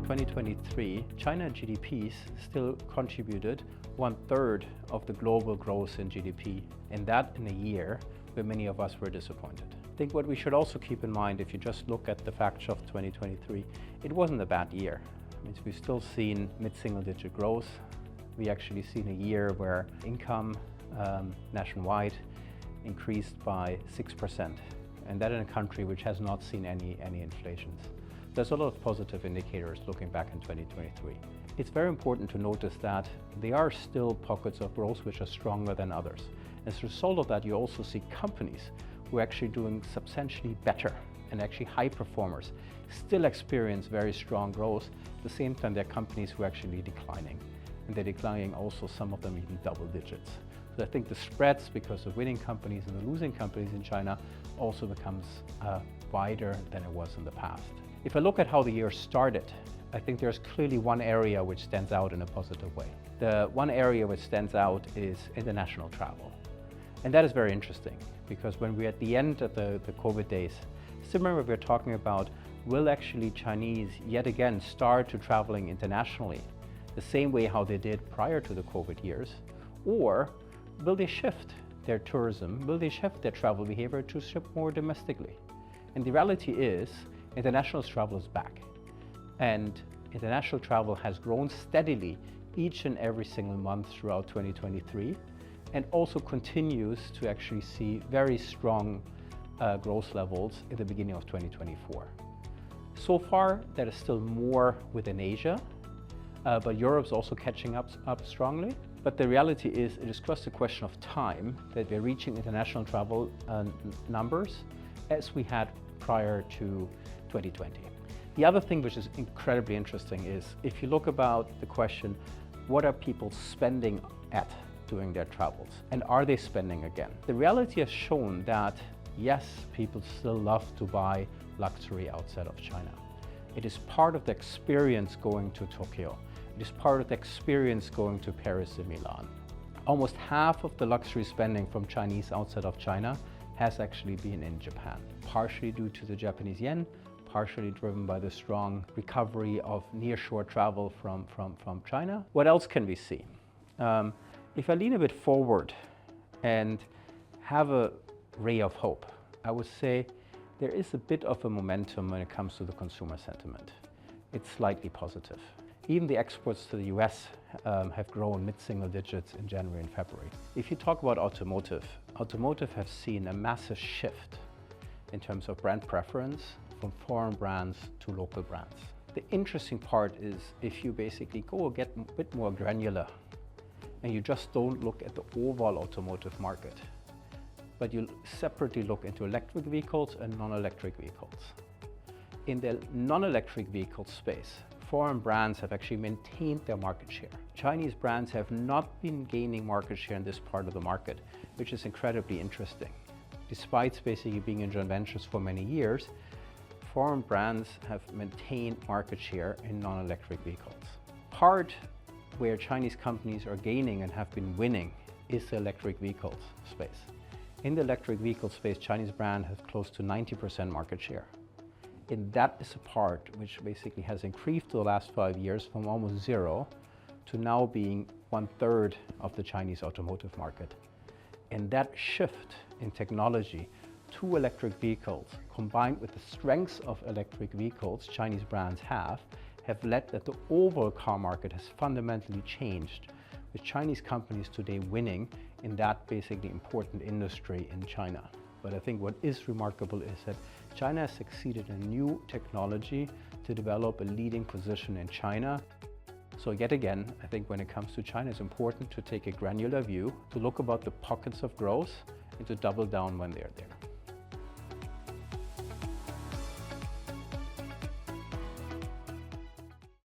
2023, China GDPs still contributed 1/3 of the global growth in GDP, and that in a year where many of us were disappointed. I think what we should also keep in mind, if you just look at the facts of 2023, it wasn't a bad year. We've still seen mid-single-digit growth. We actually seen a year where income nationwide increased by 6%, and that in a country which has not seen any inflations. There's a lot of positive indicators looking back in 2023. It's very important to notice that there are still pockets of growth which are stronger than others. As a result of that, you also see companies who are actually doing substantially better, and actually high performers still experience very strong growth. At the same time, there are companies who are actually declining, and they're declining also, some of them even double digits. So I think the spreads, because of winning companies and the losing companies in China, also becomes wider than it was in the past. If I look at how the year started, I think there's clearly one area which stands out in a positive way. The one area which stands out is international travel. And that is very interesting, because when we're at the end of the COVID days, still remember we were talking about, will actually Chinese yet again start to traveling internationally the same way how they did prior to the COVID years? Or will they shift their tourism, will they shift their travel behavior to ship more domestically? And the reality is, international travel is back. And international travel has grown steadily each and every single month throughout 2023, and also continues to actually see very strong growth levels in the beginning of 2024. So far, there is still more within Asia, but Europe's also catching up strongly. But the reality is, it is just a question of time that we're reaching international travel numbers as we had prior to 2020. The other thing which is incredibly interesting is, if you look about the question, what are people spending at during their travels? And are they spending again? The reality has shown that, yes, people still love to buy luxury outside of China. It is part of the experience going to Tokyo. It is part of the experience going to Paris and Milan. Almost half of the luxury spending from Chinese outside of China has actually been in Japan, partially due to the Japanese yen, partially driven by the strong recovery of nearshore travel from China. What else can we see? If I lean a bit forward and have a ray of hope, I would say there is a bit of a momentum when it comes to the consumer sentiment. It's slightly positive. Even the exports to the US have grown mid-single digits in January and February. If you talk about automotive has seen a massive shift in terms of brand preference from foreign brands to local brands. The interesting part is, if you basically go get a bit more granular and you just don't look at the overall automotive market, but you separately look into electric vehicles and non-electric vehicles. In the non-electric vehicle space, foreign brands have actually maintained their market share. Chinese brands have not been gaining market share in this part of the market, which is incredibly interesting. Despite basically being in joint ventures for many years, foreign brands have maintained market share in non-electric vehicles. Part where Chinese companies are gaining and have been winning is the electric vehicles space. In the electric vehicle space, Chinese brand has close to 90% market share. And that is a part which basically has increased the last 5 years from almost zero to now being 1/3 of the Chinese automotive market. And that shift in technology to electric vehicles, combined with the strengths of electric vehicles Chinese brands have led that the overall car market has fundamentally changed, with Chinese companies today winning in that basically important industry in China. But I think what is remarkable is that China has succeeded in new technology to develop a leading position in China. So yet again, I think when it comes to China, it's important to take a granular view, to look about the pockets of growth and to double down when they're there.